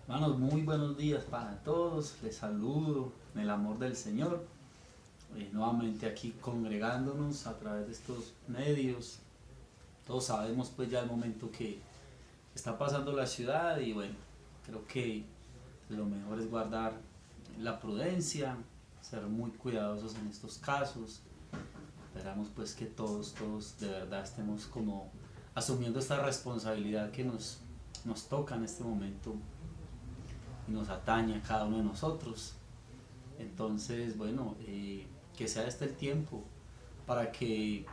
Hermanos, muy buenos días para todos. Les saludo en el amor del Señor. Nuevamente aquí congregándonos a través de estos medios. Todos sabemos pues ya el momento que está pasando la ciudad y bueno, creo que lo mejor es guardar la prudencia, ser muy cuidadosos en estos casos. Esperamos pues que todos de verdad estemos como asumiendo esta responsabilidad que nos toca en este momento y nos atañe a cada uno de nosotros. Entonces, bueno, que sea este el tiempo para que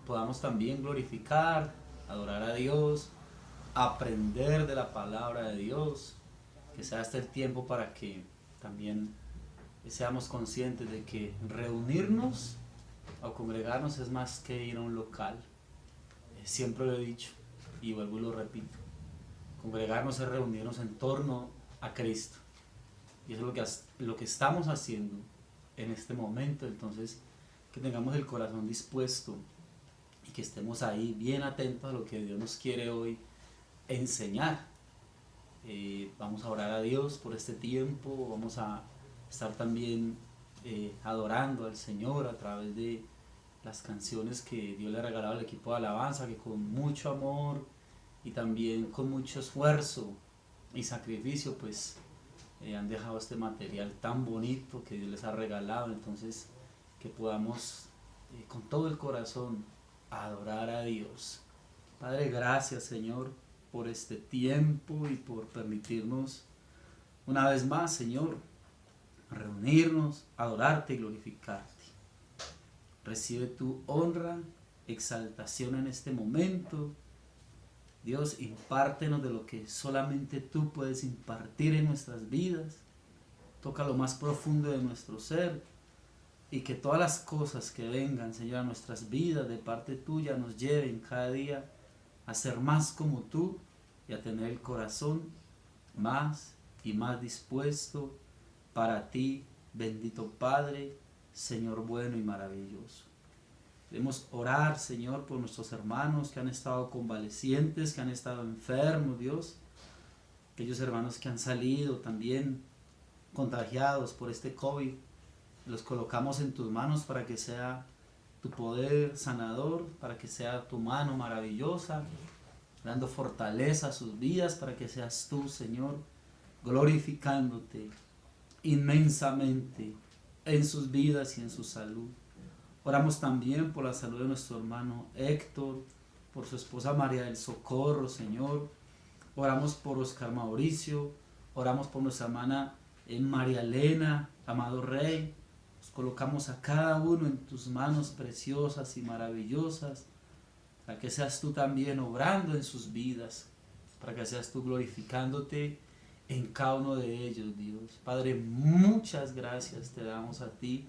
podamos también glorificar, adorar a Dios, aprender de la palabra de Dios, que sea este el tiempo para que también seamos conscientes de que reunirnos o congregarnos es más que ir a un local. Siempre lo he dicho y vuelvo y lo repito. Congregarnos es reunirnos en torno a Cristo. Y eso es lo que estamos haciendo en este momento. Entonces, que tengamos el corazón dispuesto y que estemos ahí bien atentos a lo que Dios nos quiere hoy enseñar. Vamos a orar a Dios por este tiempo. Vamos a estar también adorando al Señor a través de las canciones que Dios le ha regalado al equipo de alabanza, que con mucho amor y también con mucho esfuerzo y sacrificio pues han dejado este material tan bonito que Dios les ha regalado. Entonces que podamos con todo el corazón adorar a Dios. Padre, gracias Señor por este tiempo y por permitirnos una vez más, Señor, reunirnos, adorarte y glorificarte. Recibe tu honra, exaltación en este momento. Dios, impártenos de lo que solamente tú puedes impartir en nuestras vidas. Toca lo más profundo de nuestro ser y que todas las cosas que vengan, Señor, a nuestras vidas de parte tuya nos lleven cada día a ser más como tú y a tener el corazón más y más dispuesto para ti, bendito Padre, Señor bueno y maravilloso. Queremos orar, Señor, por nuestros hermanos que han estado convalecientes, que han estado enfermos, Dios. Aquellos hermanos que han salido también contagiados por este COVID. Los colocamos en tus manos para que sea tu poder sanador, para que sea tu mano maravillosa, dando fortaleza a sus vidas, para que seas tú, Señor, glorificándote inmensamente en sus vidas y en su salud. Oramos también por la salud de nuestro hermano Héctor, por su esposa María del Socorro, Señor. Oramos por Oscar Mauricio, oramos por nuestra hermana María Elena, amado Rey. Nos colocamos a cada uno en tus manos preciosas y maravillosas, para que seas tú también obrando en sus vidas, para que seas tú glorificándote en cada uno de ellos, Dios. Padre, muchas gracias te damos a ti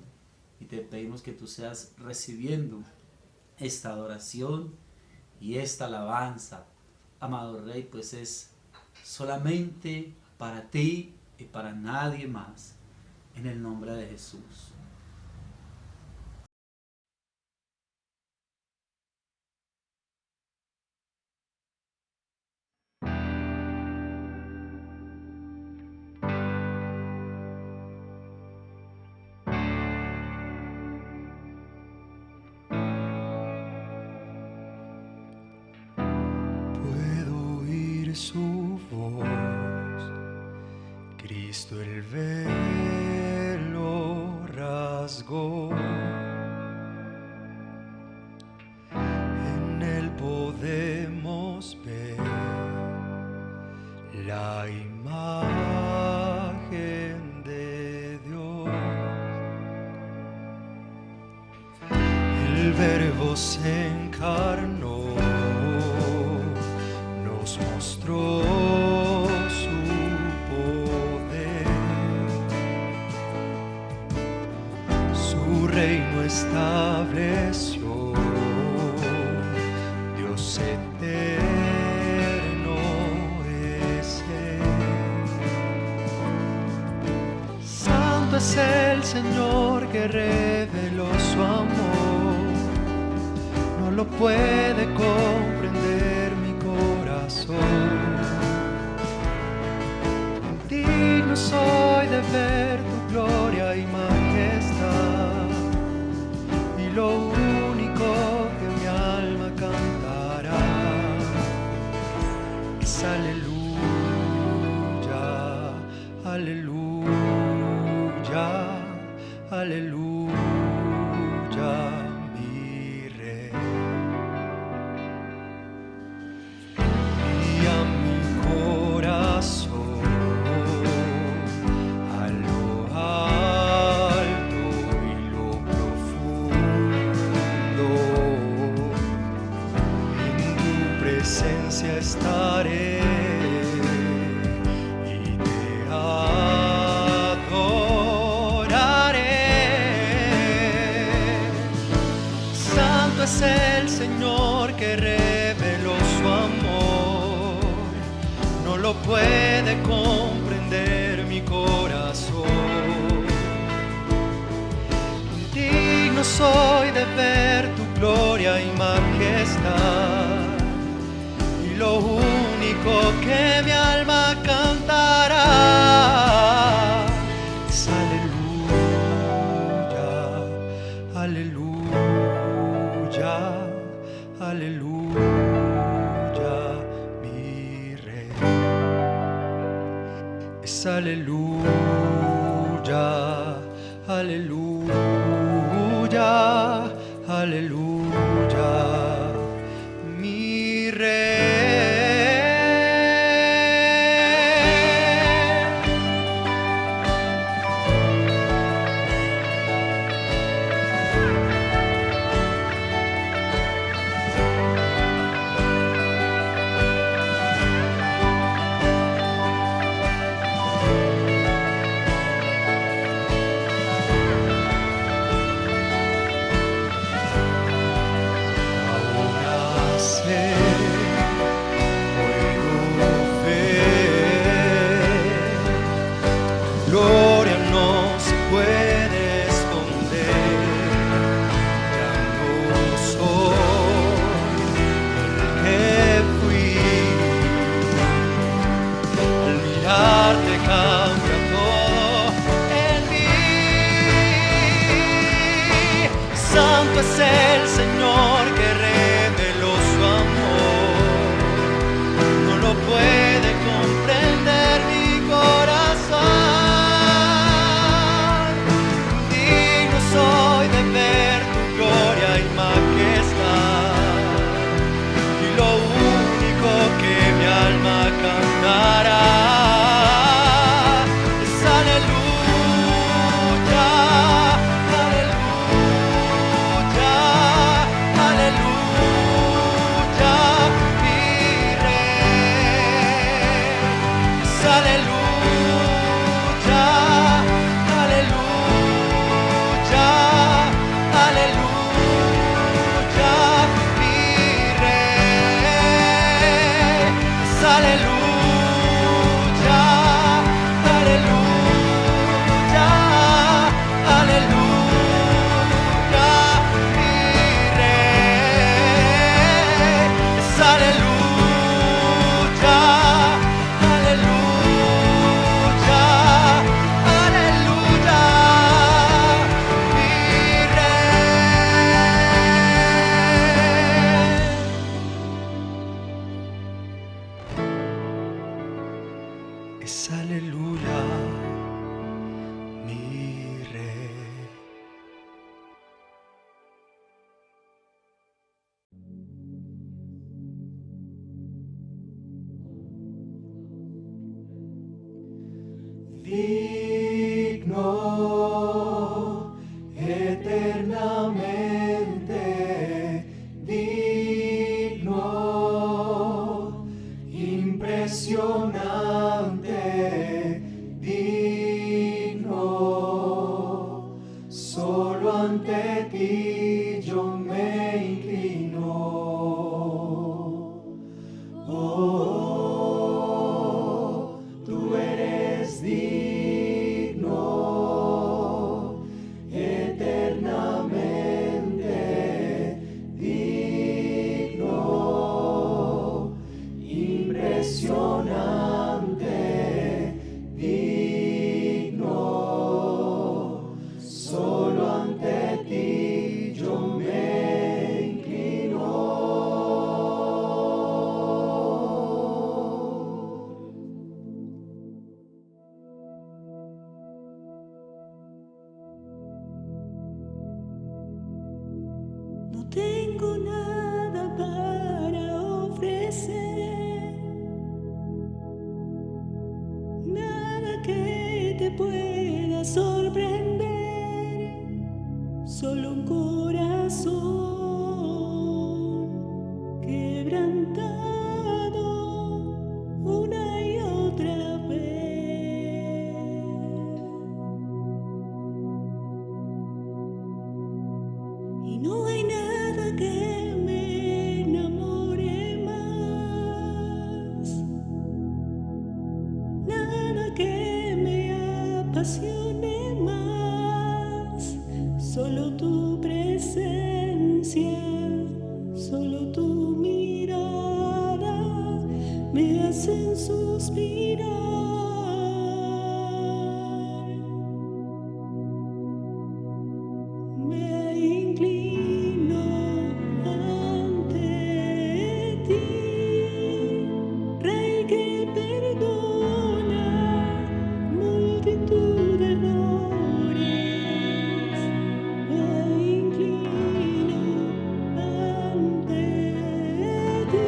y te pedimos que tú seas recibiendo esta adoración y esta alabanza, amado Rey, pues es solamente para ti y para nadie más, en el nombre de Jesús. Puedo oír su voz, Cristo el velo rasgó, en él podemos ver la imagen de Dios. El Verbo se encarnó, nos mostró su poder, su reino estableció, Dios eterno es Él. Santo es el Señor que reveló su amor, no lo puede comprender mi corazón. En ti ver tu gloria y majestad, y lo único que mi alma cantará es aleluya, aleluya, aleluya, mi Rey. Y a mi corazón a lo alto y lo profundo, en tu presencia estaré y te adoraré. Santo es el Señor que reveló su amor, no lo puede comprender mi corazón. Digno soy de ver tu gloria y majestad, y lo único que mi alma cantará es aleluya, aleluya, aleluya, mi Rey. Es aleluya, aleluya, aleluya, mi Rey. Ahora sé, puedo ver, gloria no se puede esconder. Ya no soy el que fui, al mirarte cambia todo en mí. Santo es el Señor que reveló su amor, no lo puede comprender mi corazón. Digno soy de ver tu gloria y majestad, y lo único que mi alma cantará es aleluya, aleluya, aleluya, mi Rey. Es aleluya, aleluya, aleluya, mi Rey. Es aleluya, aleluya, aleluya, mi Rey. Es aleluya, aleluya, aleluya, mi Rey. Es aleluya, mi Rey. Digno, eternamente digno, impresionante, digno, solo ante ti yo me inclino. Oh, tú eres digno, eternamente digno, impresionante, digno, tengo nada para ofrecer, nada que te pueda sorprender, solo un corazón quebrantado una y otra vez. Y no hay nada que me enamore más, nada que me apasione más, solo tu presencia, solo tu mirada me hacen suspirar. Me inclino ante ti, Rey que perdona multitud de errores. Me inclino ante ti.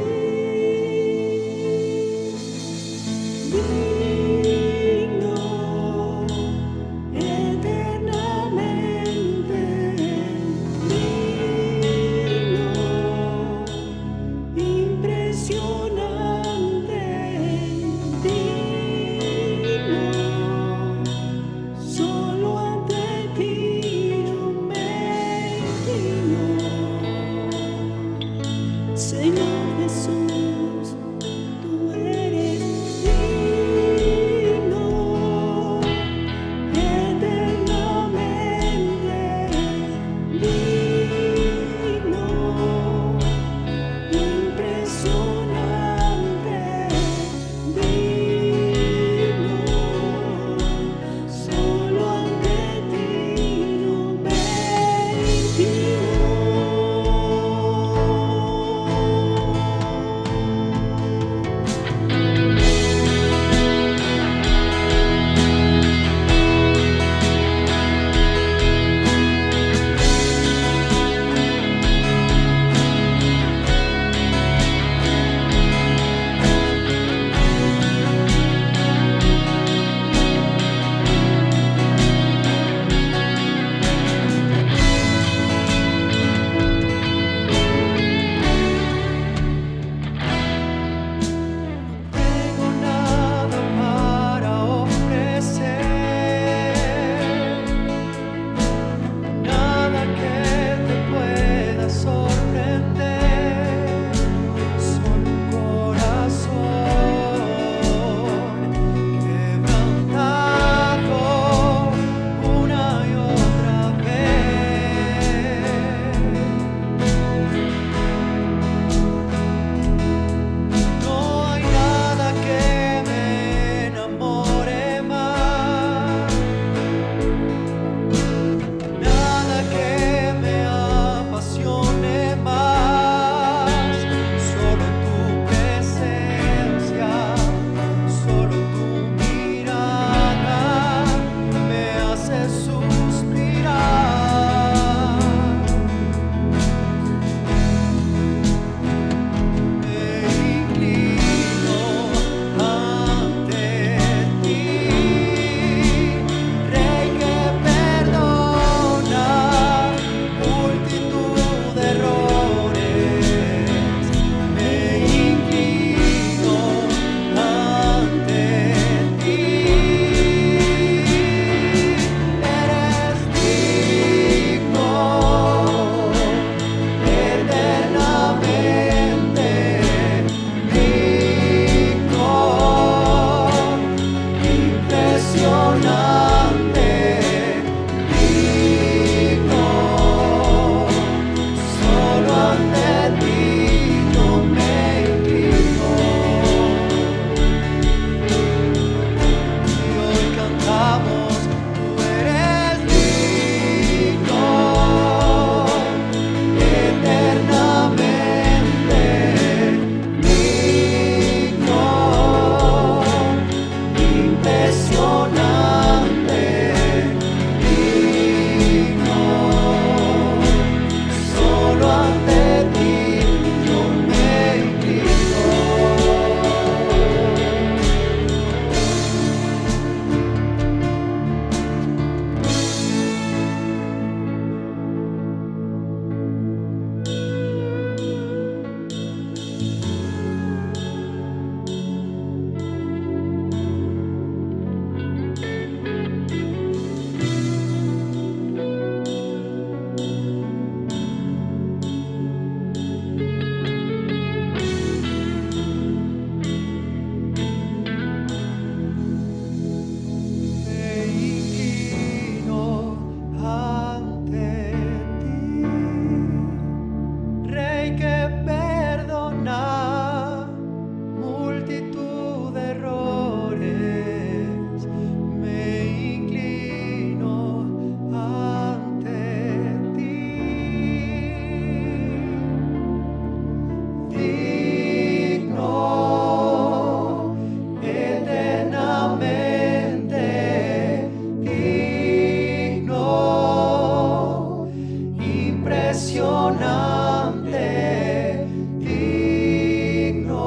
impresionante, digno,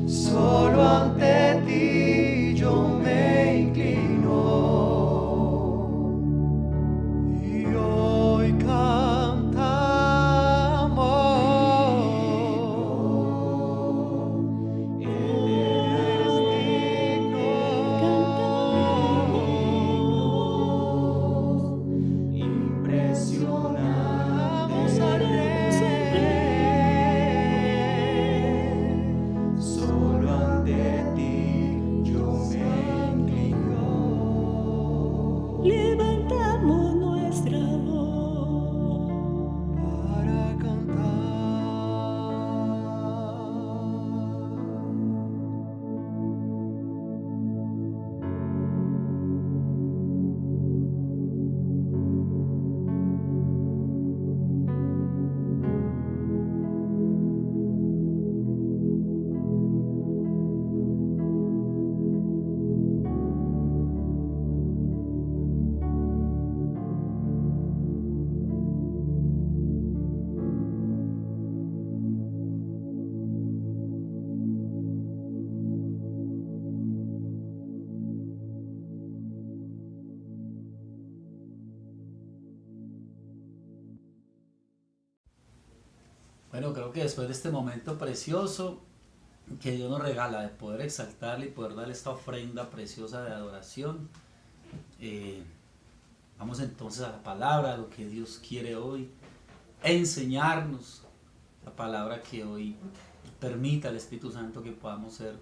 solo ante ti yo me inclino. Y hoy cantamos, eres digno, impresionamos al Rey, solo ante ti yo me inclino. Levantamos nuestra voz Para cantar. Bueno, creo que después de este momento precioso que Dios nos regala de poder exaltarle y poder darle esta ofrenda preciosa de adoración, vamos entonces a la palabra, a lo que Dios quiere hoy enseñarnos, la palabra que hoy permita al Espíritu Santo que podamos ser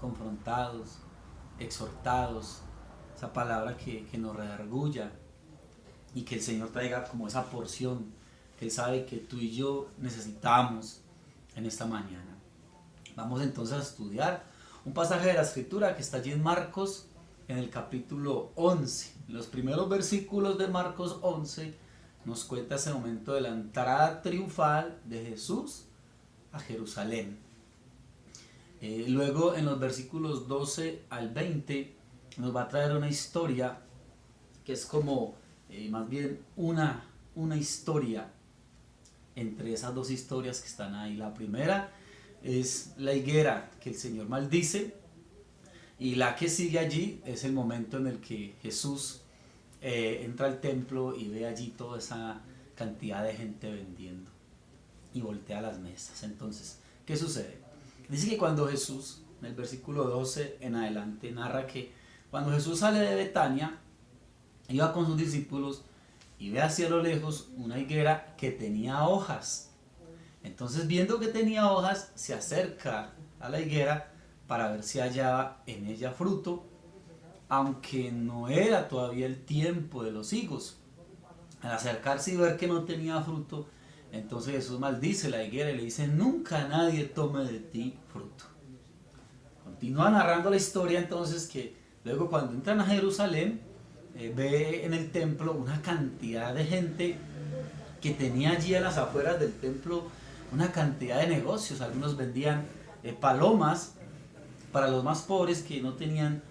confrontados, exhortados, esa palabra que nos redarguya y que el Señor traiga como esa porción que Él sabe que tú y yo necesitamos en esta mañana. Vamos entonces a estudiar un pasaje de la Escritura que está allí en Marcos, en el capítulo 11. En los primeros versículos de Marcos 11 nos cuenta ese momento de la entrada triunfal de Jesús a Jerusalén. Luego en los versículos 12 al 20 nos va a traer una historia que es como más bien una historia entre esas dos historias que están ahí. La primera es la higuera que el Señor maldice, y la que sigue allí es el momento en el que Jesús entra al templo y ve allí toda esa cantidad de gente vendiendo y voltea las mesas. Entonces, ¿qué sucede? Dice que cuando Jesús, en el versículo 12 en adelante, narra que cuando Jesús sale de Betania, iba con sus discípulos y ve hacia lo lejos una higuera que tenía hojas. Entonces, viendo que tenía hojas, se acerca a la higuera para ver si hallaba en ella fruto, aunque no era todavía el tiempo de los higos. Al acercarse y ver que no tenía fruto, entonces Jesús maldice la higuera y le dice: nunca nadie tome de ti fruto. Continúa narrando la historia entonces, que luego cuando entran a Jerusalén, ve en el templo una cantidad de gente que tenía allí a las afueras del templo una cantidad de negocios. Algunos vendían palomas para los más pobres que no tenían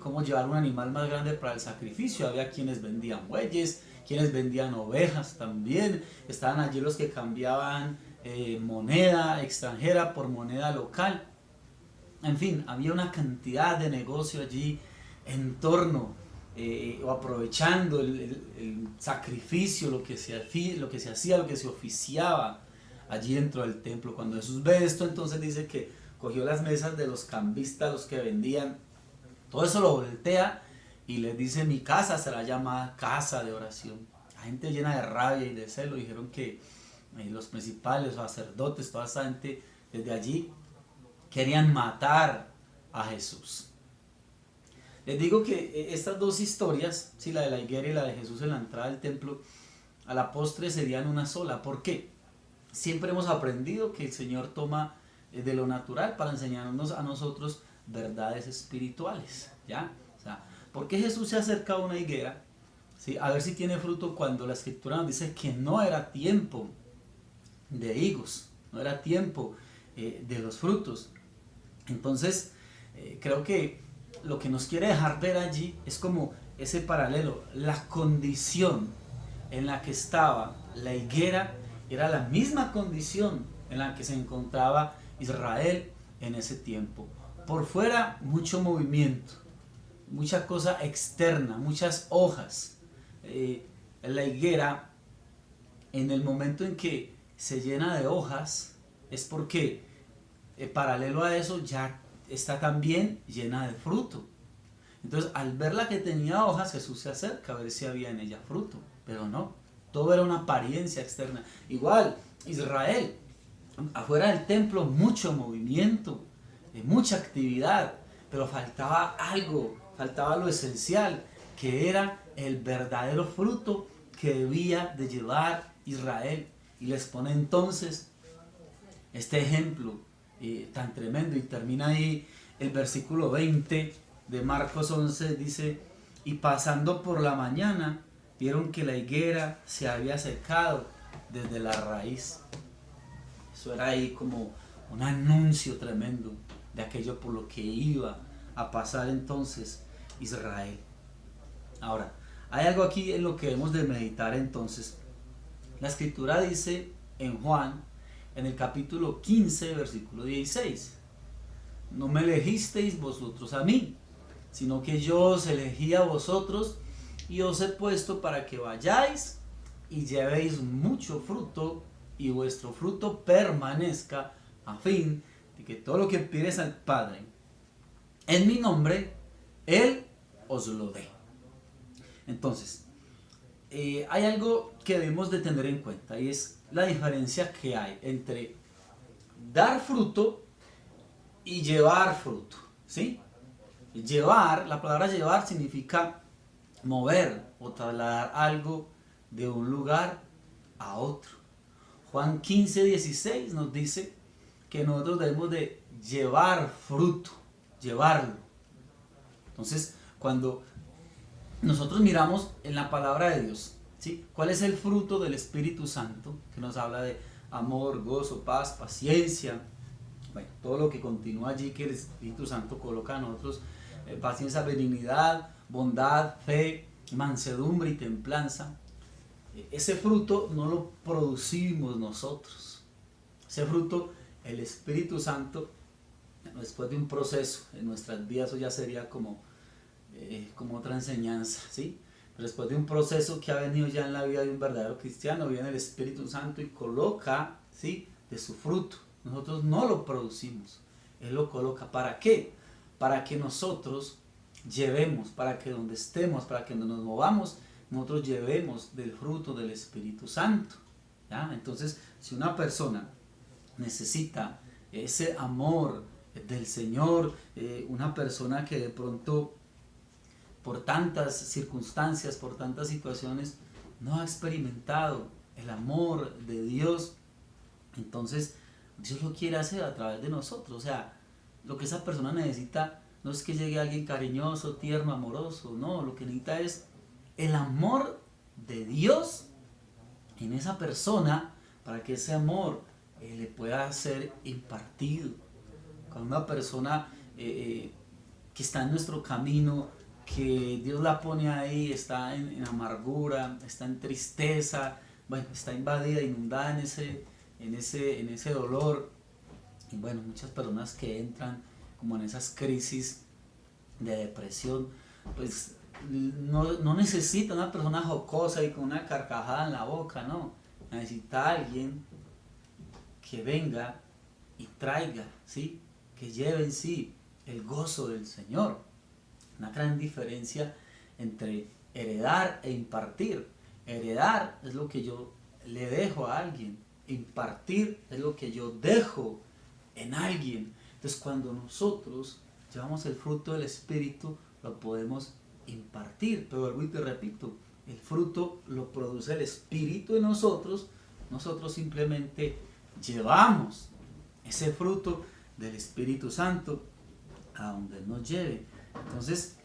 cómo llevar un animal más grande para el sacrificio. Había quienes vendían bueyes, quienes vendían ovejas también. Estaban allí los que cambiaban moneda extranjera por moneda local. En fin, había una cantidad de negocio allí en torno o aprovechando el sacrificio, lo que se hacía, lo que se oficiaba allí dentro del templo. Cuando Jesús ve esto, entonces dice que cogió las mesas de los cambistas, los que vendían, todo eso lo voltea y les dice: mi casa será llamada casa de oración. La gente llena de rabia y de celo dijeron que los principales, los sacerdotes, toda esa gente desde allí querían matar a Jesús. Les digo que estas dos historias, ¿sí?, la de la higuera y la de Jesús en la entrada del templo, a la postre serían una sola. ¿Por qué? Siempre hemos aprendido que el Señor toma de lo natural para enseñarnos a nosotros verdades espirituales, ¿ya? O sea, ¿por qué Jesús se acerca a una higuera, ¿sí?, a ver si tiene fruto, cuando la Escritura nos dice que no era tiempo de higos, no era tiempo de los frutos? Entonces, creo que lo que nos quiere dejar ver allí es como ese paralelo, la condición en la que estaba la higuera era la misma condición en la que se encontraba Israel en ese tiempo. Por fuera mucho movimiento, mucha cosa externa, muchas hojas. La higuera, en el momento en que se llena de hojas, es porque paralelo a eso ya está también llena de fruto. Entonces, al verla que tenía hojas, Jesús se acerca a ver si había en ella fruto, pero no, todo era una apariencia externa. Igual, Israel, afuera del templo, mucho movimiento, mucha actividad, pero faltaba algo, faltaba lo esencial, que era el verdadero fruto que debía de llevar Israel. Y les pone entonces este ejemplo tan tremendo, y termina ahí el versículo 20 de Marcos 11, dice: y pasando por la mañana vieron que la higuera se había secado desde la raíz. Eso era ahí como un anuncio tremendo de aquello por lo que iba a pasar entonces Israel. Ahora, hay algo aquí en lo que debemos de meditar entonces. La escritura dice en Juan, en el capítulo 15, versículo 16: no me elegisteis vosotros a mí, sino que yo os elegí a vosotros y os he puesto para que vayáis y llevéis mucho fruto y vuestro fruto permanezca, a fin de que todo lo que pides al Padre en mi nombre, Él os lo dé. Entonces, hay algo que debemos de tener en cuenta, y es la diferencia que hay entre dar fruto y llevar fruto, ¿sí? Llevar, la palabra llevar significa mover o trasladar algo de un lugar a otro. Juan 15, 16 nos dice que nosotros debemos de llevar fruto, llevarlo. Entonces, cuando nosotros miramos en la palabra de Dios, ¿sí?, ¿cuál es el fruto del Espíritu Santo? Que nos habla de amor, gozo, paz, paciencia, bueno, todo lo que continúa allí que el Espíritu Santo coloca a nosotros, paciencia, benignidad, bondad, fe, mansedumbre y templanza. Ese fruto no lo producimos nosotros. Ese fruto, el Espíritu Santo, después de un proceso en nuestras vidas, eso ya sería como otra enseñanza, ¿sí? Pero después de un proceso que ha venido ya en la vida de un verdadero cristiano, viene el Espíritu Santo y coloca, ¿sí?, de su fruto. Nosotros no lo producimos, Él lo coloca. ¿Para qué? Para que nosotros llevemos, para que donde estemos, para que donde nos movamos, nosotros llevemos del fruto del Espíritu Santo, ¿ya? Entonces, si una persona necesita ese amor del Señor, una persona que de pronto por tantas circunstancias, por tantas situaciones, no ha experimentado el amor de Dios, entonces Dios lo quiere hacer a través de nosotros. O sea, lo que esa persona necesita no es que llegue alguien cariñoso, tierno, amoroso, no, lo que necesita es el amor de Dios en esa persona, para que ese amor le pueda ser impartido. Cuando una persona que está en nuestro camino, que Dios la pone ahí, está en amargura, está en tristeza, bueno, está invadida, inundada en ese dolor, y bueno, muchas personas que entran como en esas crisis de depresión, pues no necesita una persona jocosa y con una carcajada en la boca, no, necesita alguien que venga y traiga, ¿sí?, que lleve en sí el gozo del Señor. Una gran diferencia entre heredar e impartir. Heredar es lo que yo le dejo a alguien, impartir es lo que yo dejo en alguien. Entonces, cuando nosotros llevamos el fruto del Espíritu, lo podemos impartir. Pero vuelvo y te repito, el fruto lo produce el Espíritu en nosotros. Nosotros simplemente llevamos ese fruto del Espíritu Santo a donde Él nos lleve. Entonces,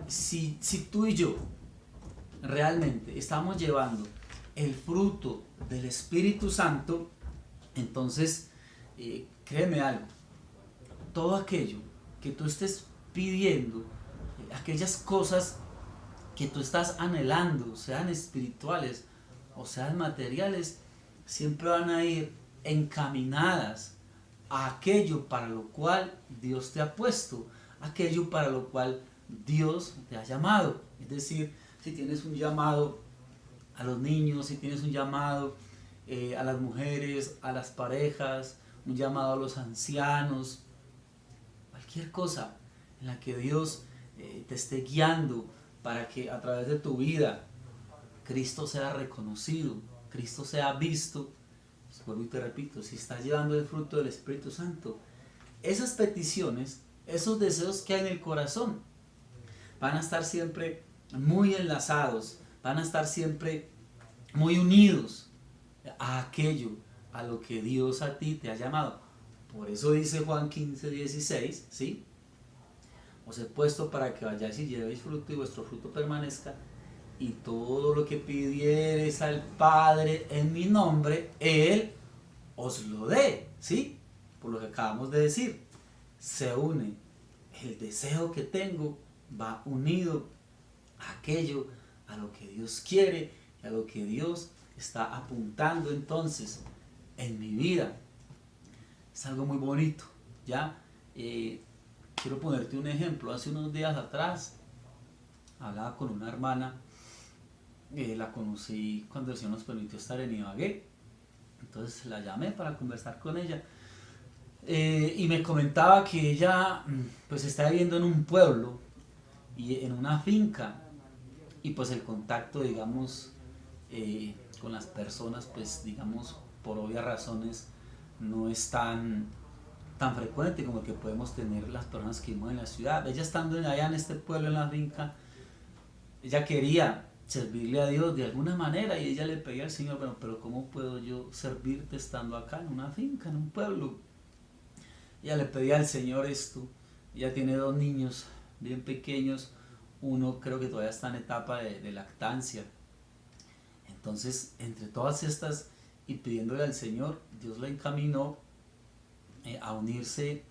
si tú y yo realmente estamos llevando el fruto del Espíritu Santo, entonces créeme algo, todo aquello que tú estés pidiendo, aquellas cosas que tú estás anhelando, sean espirituales o sean materiales, siempre van a ir encaminadas a aquello para lo cual Dios te ha puesto, aquello para lo cual Dios te ha llamado. Es decir, si tienes un llamado a los niños, si tienes un llamado a las mujeres, a las parejas, un llamado a los ancianos, cualquier cosa en la que Dios te esté guiando para que a través de tu vida Cristo sea reconocido, Cristo sea visto, pues vuelvo y te repito, si estás llevando el fruto del Espíritu Santo, esas peticiones, esos deseos que hay en el corazón, van a estar siempre muy enlazados, van a estar siempre muy unidos a aquello a lo que Dios a ti te ha llamado. Por eso dice Juan 15:16, ¿sí? Os he puesto para que vayáis y llevéis fruto y vuestro fruto permanezca, y todo lo que pidiereis al Padre en mi nombre, Él os lo dé, ¿sí? Por lo que acabamos de decir, se une el deseo que tengo, va unido a aquello a lo que Dios quiere y a lo que Dios está apuntando entonces en mi vida. Es algo muy bonito, ¿ya? Quiero ponerte un ejemplo. Hace unos días atrás hablaba con una hermana, la conocí cuando el Señor nos permitió estar en Ibagué, entonces la llamé para conversar con ella, y me comentaba que ella pues está viviendo en un pueblo y en una finca, y pues el contacto, digamos, con las personas, pues digamos, por obvias razones, no es tan frecuente como el que podemos tener las personas que viven en la ciudad. Ella estando allá en este pueblo, en la finca, ella quería servirle a Dios de alguna manera, y ella le pedía al Señor, bueno, pero ¿cómo puedo yo servirte estando acá en una finca, en un pueblo? Ella le pedía al Señor esto. Ella tiene 2 niños bien pequeños, uno creo que todavía está en etapa de lactancia. Entonces, entre todas estas y pidiéndole al Señor, Dios la encaminó a unirse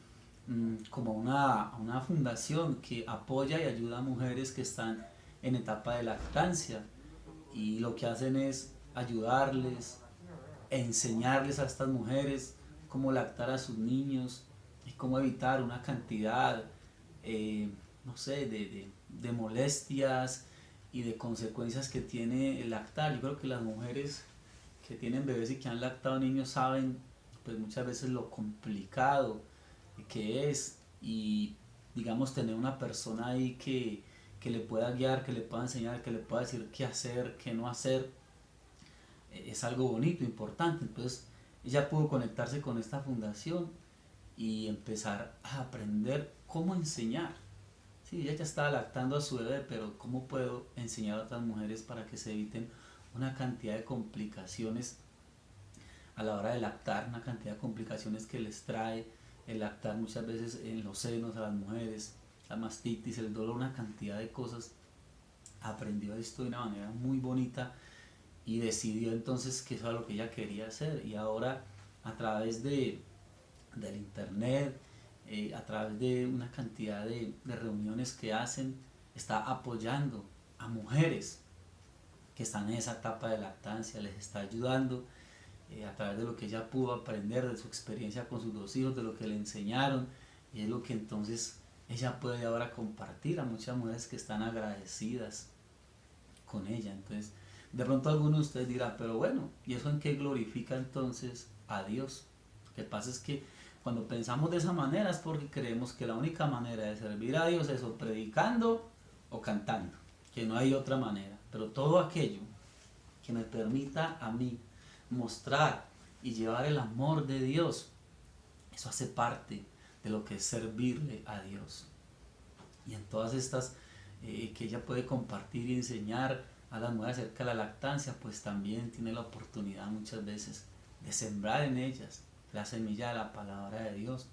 como a una fundación que apoya y ayuda a mujeres que están en etapa de lactancia, y lo que hacen es ayudarles, enseñarles a estas mujeres cómo lactar a sus niños y cómo evitar una cantidad, no sé, de molestias y de consecuencias que tiene el lactar. Yo creo que las mujeres que tienen bebés y que han lactado niños saben pues muchas veces lo complicado que es, y digamos tener una persona ahí que le pueda guiar, que le pueda enseñar, que le pueda decir qué hacer, qué no hacer, es algo bonito, importante. Entonces ella pudo conectarse con esta fundación y empezar a aprender cómo enseñar. Sí, ella ya estaba lactando a su bebé, pero ¿cómo puedo enseñar a otras mujeres para que se eviten una cantidad de complicaciones a la hora de lactar, una cantidad de complicaciones que les trae el lactar muchas veces en los senos a las mujeres, la mastitis, el dolor, una cantidad de cosas? Aprendió esto de una manera muy bonita y decidió entonces que eso era lo que ella quería hacer, y ahora a través del internet, a través de una cantidad de reuniones que hacen, está apoyando a mujeres que están en esa etapa de lactancia, les está ayudando a través de lo que ella pudo aprender, de su experiencia con sus 2 hijos, de lo que le enseñaron, y es lo que entonces ella puede ahora compartir a muchas mujeres que están agradecidas con ella. Entonces, de pronto alguno de ustedes dirá, pero bueno, ¿y eso en qué glorifica entonces a Dios? Lo que pasa es que cuando pensamos de esa manera es porque creemos que la única manera de servir a Dios es o predicando o cantando, que no hay otra manera. Pero todo aquello que me permita a mí mostrar y llevar el amor de Dios, eso hace parte de lo que es servirle a Dios. Y en todas estas que ella puede compartir y enseñar a las mujeres acerca de la lactancia, pues también tiene la oportunidad muchas veces de sembrar en ellas la semilla de la palabra de Dios.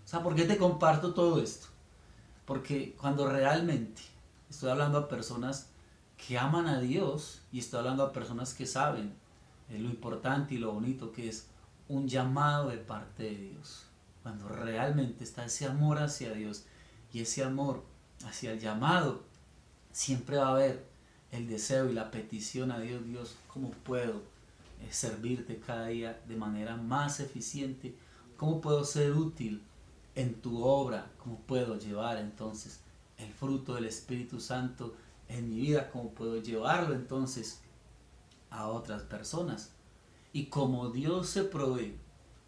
O sea, ¿por qué te comparto todo esto? Porque cuando realmente estoy hablando a personas que aman a Dios, y estoy hablando a personas que saben lo importante y lo bonito que es un llamado de parte de Dios, cuando realmente está ese amor hacia Dios y ese amor hacia el llamado, siempre va a haber el deseo y la petición a Dios: Dios, ¿cómo puedo servirte cada día de manera más eficiente? ¿Cómo puedo ser útil en tu obra? ¿Cómo puedo llevar entonces el fruto del Espíritu Santo en mi vida? ¿Cómo puedo llevarlo entonces a otras personas? Y como Dios se provee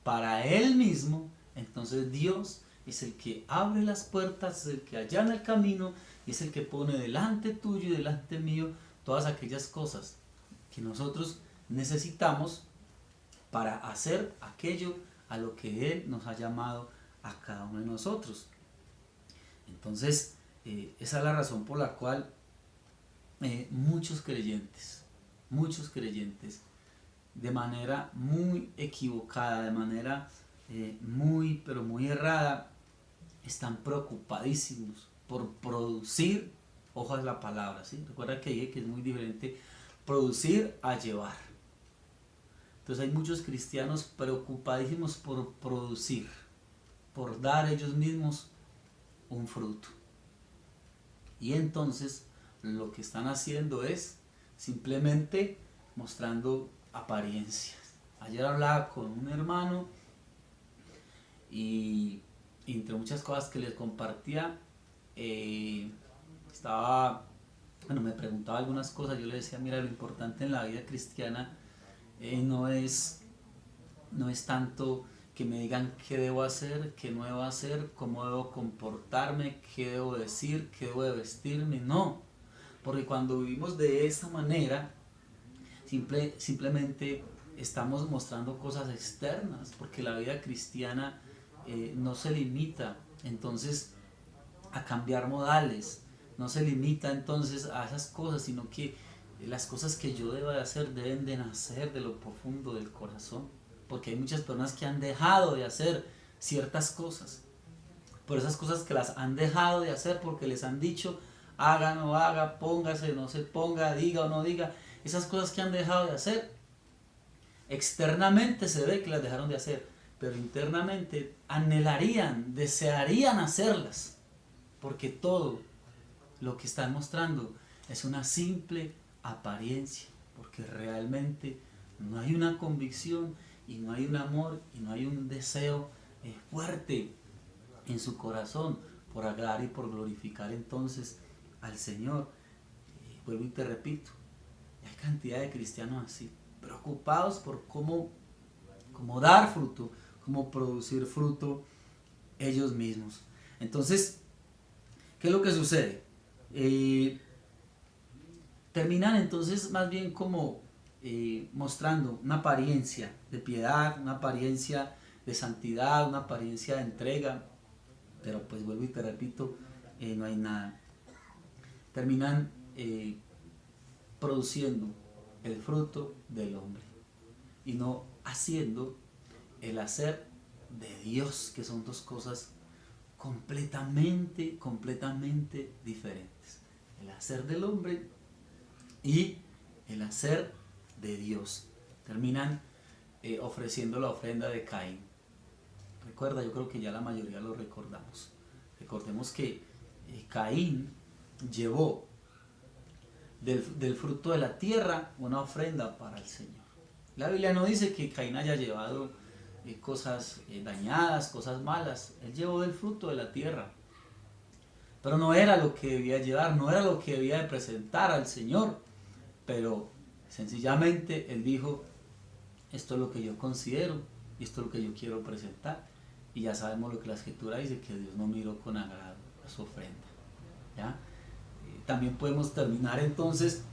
para Él mismo, entonces Dios es el que abre las puertas, es el que allana el camino y es el que pone delante tuyo y delante mío todas aquellas cosas que nosotros necesitamos para hacer aquello a lo que Él nos ha llamado a cada uno de nosotros. Entonces, esa es la razón por la cual muchos creyentes, de manera muy equivocada, de manera pero muy errada, están preocupadísimos por producir, ojo a la palabra, ¿sí? Recuerda que dije que es muy diferente producir a llevar. Entonces hay muchos cristianos preocupadísimos por producir, por dar ellos mismos un fruto. Y entonces lo que están haciendo es simplemente mostrando apariencias. Ayer hablaba con un hermano y entre muchas cosas que les compartía, me preguntaba algunas cosas. Yo le decía: mira, lo importante en la vida cristiana no es tanto que me digan qué debo hacer, qué no debo hacer, cómo debo comportarme, qué debo decir, qué debo vestirme. No, porque cuando vivimos de esa manera, simplemente estamos mostrando cosas externas, porque la vida cristiana no se limita entonces a cambiar modales, no se limita entonces a esas cosas, sino que las cosas que yo debo de hacer deben de nacer de lo profundo del corazón, porque hay muchas personas que han dejado de hacer ciertas cosas, por esas cosas que las han dejado de hacer porque les han dicho haga, no haga, póngase, no se ponga, diga o no diga. Esas cosas que han dejado de hacer, externamente se ve que las dejaron de hacer, pero internamente anhelarían, desearían hacerlas, porque todo lo que están mostrando es una simple apariencia, porque realmente no hay una convicción y no hay un amor y no hay un deseo fuerte en su corazón por agradar y por glorificar entonces al Señor. Vuelvo y te repito, hay cantidad de cristianos así, preocupados por cómo dar fruto, cómo producir fruto ellos mismos. Entonces, ¿qué es lo que sucede? Terminan entonces más bien como mostrando una apariencia de piedad, una apariencia de santidad, una apariencia de entrega, pero pues vuelvo y te repito, no hay nada. Terminan produciendo el fruto del hombre y no haciendo el hacer de Dios, que son dos cosas completamente diferentes: el hacer del hombre y el hacer de Dios. Terminan ofreciendo la ofrenda de Caín. Recuerda, yo creo que ya la mayoría lo recordamos. Recordemos que Caín llevó del fruto de la tierra una ofrenda para el Señor. La Biblia no dice que Caín haya llevado cosas dañadas, cosas malas. Él llevó del fruto de la tierra, pero no era lo que debía llevar, no era lo que debía de presentar al Señor, pero sencillamente él dijo: esto es lo que yo considero y esto es lo que yo quiero presentar. Y ya sabemos lo que la Escritura dice, que Dios no miró con agrado a su ofrenda, ¿ya? También podemos terminar entonces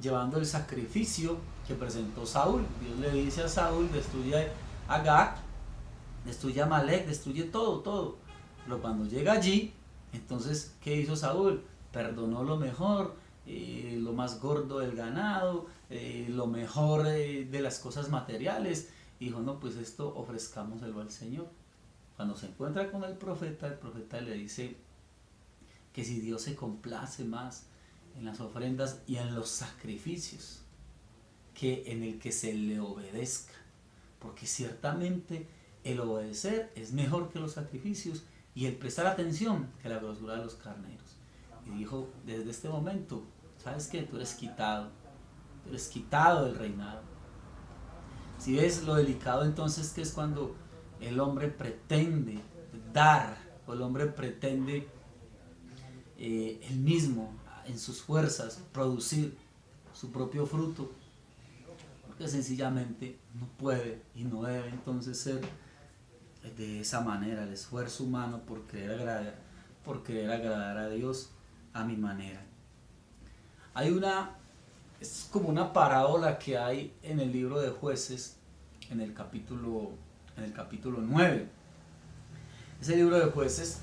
llevando el sacrificio que presentó Saúl. Dios le dice a Saúl: destruye a Agag, destruye a Amalek, destruye todo. Pero cuando llega allí, entonces, ¿qué hizo Saúl? Perdonó lo mejor, lo más gordo del ganado, lo mejor de las cosas materiales. Y dijo: no, pues esto ofrezcámoselo al Señor. Cuando se encuentra con el profeta le dice que si Dios se complace más en las ofrendas y en los sacrificios que en el que se le obedezca, porque ciertamente el obedecer es mejor que los sacrificios y el prestar atención que la grosura de los carneros. y dijo, desde este momento, ¿sabes qué? Tú eres quitado del reinado. Si ves lo delicado entonces que es cuando el hombre pretende dar, o el hombre pretende él mismo, en sus fuerzas, producir su propio fruto, porque sencillamente no puede y no debe entonces ser de esa manera, el esfuerzo humano por querer agradar a Dios a mi manera. Es como una parábola que hay en el libro de Jueces, en el capítulo 9. Ese libro de Jueces,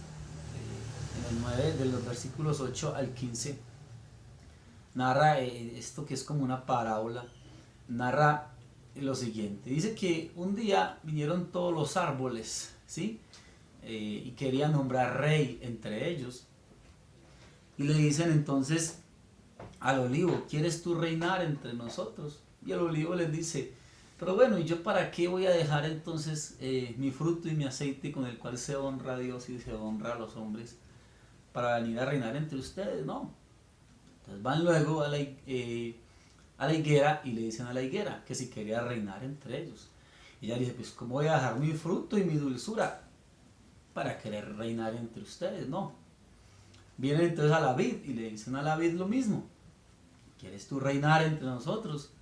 en el 9, de los versículos 8 al 15, narra esto que es como una parábola, narra lo siguiente. Dice que un día vinieron todos los árboles, ¿sí? Y querían nombrar rey entre ellos. Y le dicen entonces al olivo, ¿quieres tú reinar entre nosotros? Y el olivo les dice, pero bueno, ¿y yo para qué voy a dejar entonces mi fruto y mi aceite con el cual se honra a Dios y se honra a los hombres para venir a reinar entre ustedes? No. Entonces van luego a la higuera y le dicen a la higuera que si quería reinar entre ellos. Y ella dice, pues ¿cómo voy a dejar mi fruto y mi dulzura para querer reinar entre ustedes? No. Vienen entonces a la vid y le dicen a la vid lo mismo. ¿Quieres tú reinar entre nosotros?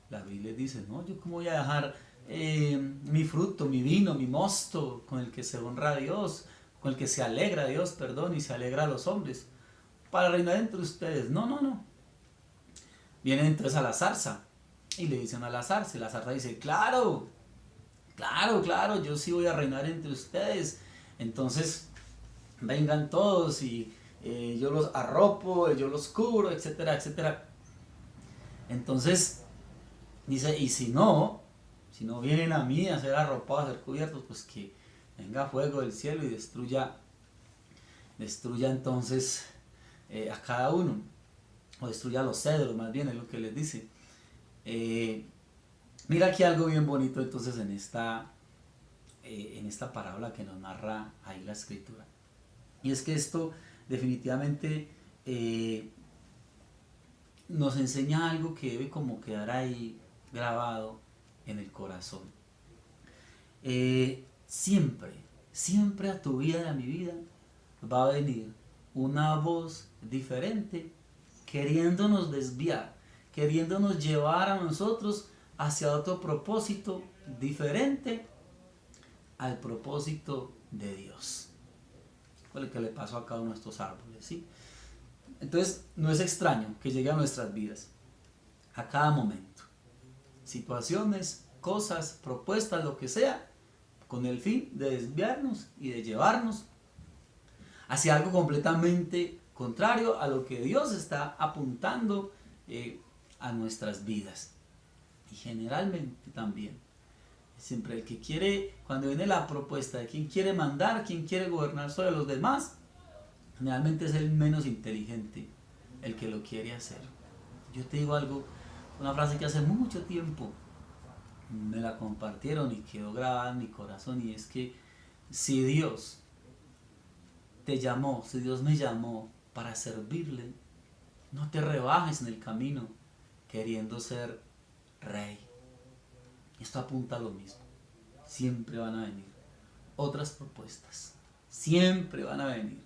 La vid les dice, no, yo cómo voy a dejar mi fruto, mi vino, mi mosto, con el que se honra a Dios, con el que se alegra a Dios, perdón, y se alegra a los hombres, para reinar entre ustedes. No, no, no. Vienen entonces a la zarza y le dicen a la zarza, y la zarza dice, claro, yo sí voy a reinar entre ustedes. Entonces, vengan todos y yo los arropo, yo los cubro, etcétera, etcétera. Entonces, dice, y si no vienen a mí a ser arropados, a ser cubiertos, pues que venga fuego del cielo y destruya entonces a cada uno, o destruya los cedros, más bien es lo que les dice. Mira aquí algo bien bonito entonces en esta parábola que nos narra ahí la escritura, y es que esto definitivamente nos enseña algo que debe como quedar ahí grabado en el corazón. Siempre a tu vida y a mi vida va a venir una voz diferente queriéndonos desviar, queriéndonos llevar a nosotros hacia otro propósito diferente al propósito de Dios. Fue lo que le pasó a cada uno de estos árboles, ¿sí? Entonces no es extraño que llegue a nuestras vidas a cada momento situaciones, cosas, propuestas, lo que sea, con el fin de desviarnos y de llevarnos hacia algo completamente contrario a lo que Dios está apuntando a nuestras vidas. Y generalmente también, siempre el que quiere, cuando viene la propuesta de quién quiere mandar, quién quiere gobernar sobre los demás, generalmente es el menos inteligente el que lo quiere hacer. Yo te digo algo, una frase que hace mucho tiempo me la compartieron y quedó grabada en mi corazón, y es que si Dios te llamó, si Dios me llamó para servirle, no te rebajes en el camino queriendo ser rey. Esto apunta a lo mismo. Siempre van a venir otras propuestas, siempre van a venir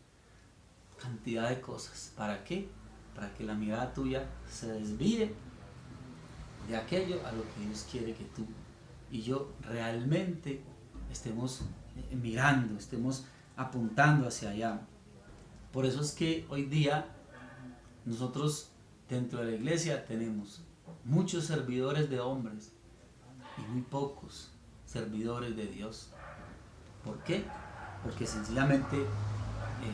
cantidad de cosas. ¿Para qué? Para que la mirada tuya se desvíe de aquello a lo que Dios quiere que tú y yo realmente estemos mirando, estemos apuntando hacia allá. Por eso es que hoy día nosotros dentro de la iglesia tenemos muchos servidores de hombres y muy pocos servidores de Dios. ¿Por qué? Porque sencillamente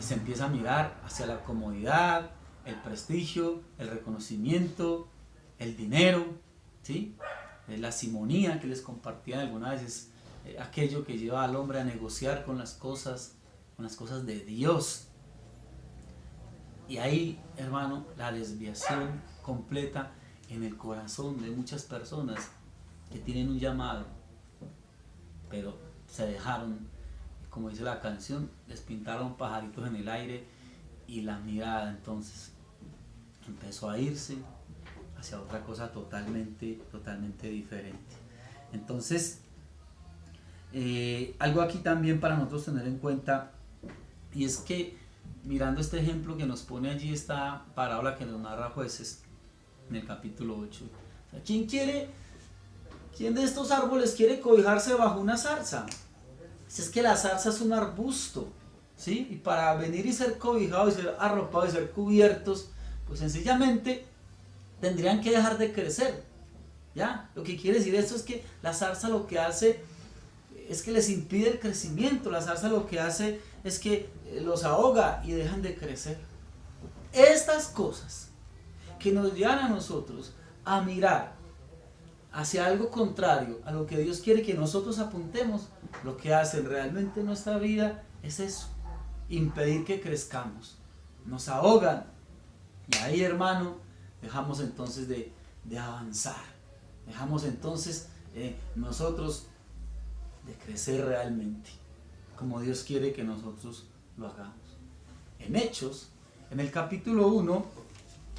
se empieza a mirar hacia la comodidad, el prestigio, el reconocimiento, el dinero, ¿sí? La simonía que les compartía algunas veces, aquello que lleva al hombre a negociar con las cosas de Dios. Y ahí, hermano, la desviación completa en el corazón de muchas personas que tienen un llamado, pero se dejaron, como dice la canción, les pintaron pajaritos en el aire y la mirada entonces empezó a irse hacia otra cosa totalmente diferente. Entonces, algo aquí también para nosotros tener en cuenta, y es que mirando este ejemplo que nos pone allí, esta parábola que nos narra Jueces en el capítulo 8, o sea, ¿quién de estos árboles quiere cobijarse bajo una zarza? Si es que la zarza es un arbusto, ¿sí? Y para venir y ser cobijados y ser arropados y ser cubiertos, pues sencillamente tendrían que dejar de crecer, ¿ya? Lo que quiere decir esto es que la zarza lo que hace es que les impide el crecimiento, la zarza lo que hace es que los ahoga y dejan de crecer. Estas cosas que nos llevan a nosotros a mirar hacia algo contrario a lo que Dios quiere que nosotros apuntemos, lo que hacen realmente en nuestra vida es eso, impedir que crezcamos, nos ahogan, y ahí, hermano, dejamos entonces de avanzar, dejamos entonces nosotros de crecer realmente como Dios quiere que nosotros lo hagamos. En Hechos, en el capítulo 1,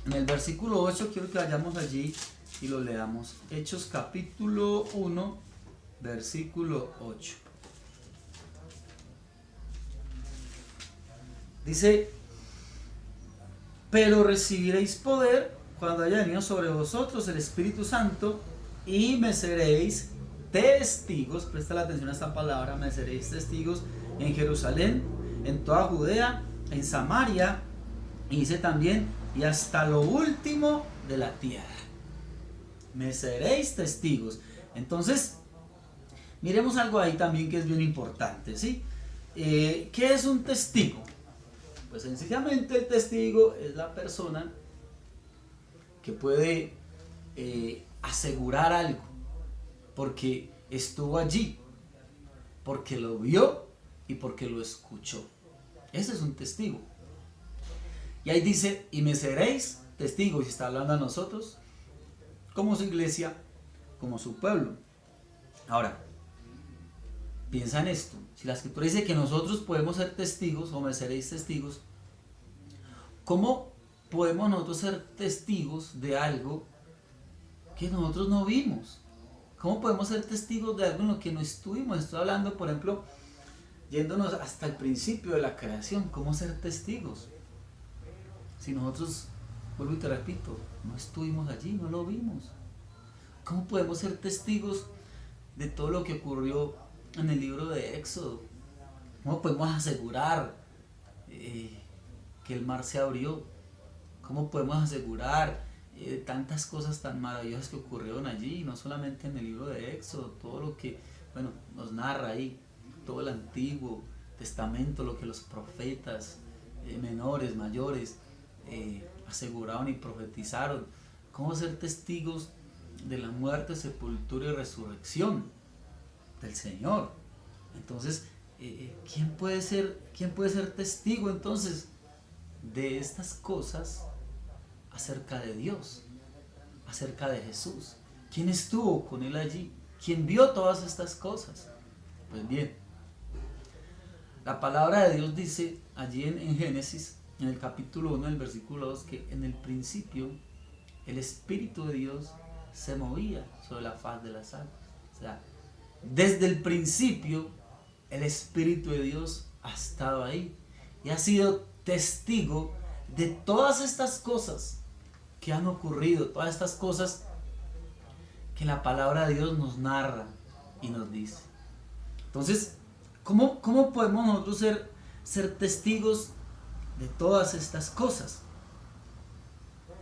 en el versículo 8, quiero que vayamos allí y lo leamos. Hechos capítulo 1, versículo 8. Dice: pero recibiréis poder cuando haya venido sobre vosotros el Espíritu Santo, y me seréis testigos. Presta la atención a esta palabra: me seréis testigos en Jerusalén, en toda Judea, en Samaria, y dice también, y hasta lo último de la tierra. Me seréis testigos. Entonces, miremos algo ahí también que es bien importante, ¿sí? ¿Qué es un testigo? Pues sencillamente el testigo es la persona que puede asegurar algo, porque estuvo allí, porque lo vio y porque lo escuchó. Ese es un testigo. Y ahí dice, y me seréis testigos, y está hablando a nosotros, como su iglesia, como su pueblo. Ahora, piensa en esto. Si la escritura dice que nosotros podemos ser testigos, o me seréis testigos, ¿cómo podemos nosotros ser testigos de algo que nosotros no vimos? ¿Cómo podemos ser testigos de algo en lo que no estuvimos? Estoy hablando, por ejemplo, yéndonos hasta el principio de la creación. ¿Cómo ser testigos? Si nosotros, vuelvo y te repito, no estuvimos allí, no lo vimos. ¿Cómo podemos ser testigos de todo lo que ocurrió en el libro de Éxodo? ¿Cómo podemos asegurar que el mar se abrió? ¿Cómo podemos asegurar tantas cosas tan maravillosas que ocurrieron allí? No solamente en el libro de Éxodo, todo lo que nos narra ahí, todo el Antiguo Testamento, lo que los profetas menores, mayores aseguraron y profetizaron. ¿Cómo ser testigos de la muerte, sepultura y resurrección del Señor? Entonces, ¿quién puede ser testigo entonces de estas cosas acerca de Dios, acerca de Jesús? ¿Quién estuvo con él allí? ¿Quién vio todas estas cosas? Pues bien, la palabra de Dios dice allí en Génesis, en el capítulo 1, el versículo 2, que en el principio el Espíritu de Dios se movía sobre la faz de las aguas. O sea, desde el principio el Espíritu de Dios ha estado ahí y ha sido testigo de todas estas cosas que han ocurrido, todas estas cosas que la palabra de Dios nos narra y nos dice. Entonces, ¿cómo podemos nosotros ser testigos de todas estas cosas?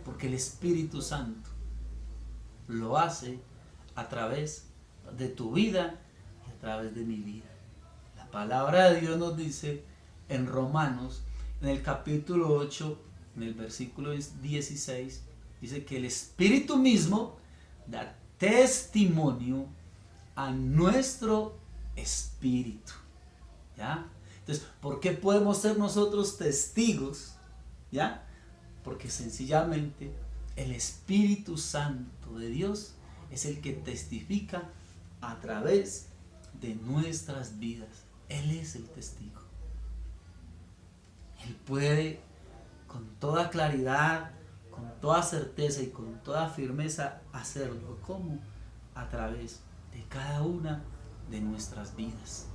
Porque el Espíritu Santo lo hace a través de tu vida y a través de mi vida. La palabra de Dios nos dice en Romanos, en el capítulo 8, en el versículo 16, dice que el Espíritu mismo da testimonio a nuestro espíritu. ¿Ya? Entonces, ¿por qué podemos ser nosotros testigos? ¿Ya? Porque sencillamente el Espíritu Santo de Dios es el que testifica a través de nuestras vidas. Él es el testigo. Él puede con toda claridad, con toda certeza y con toda firmeza hacerlo. ¿Cómo? A través de cada una de nuestras vidas.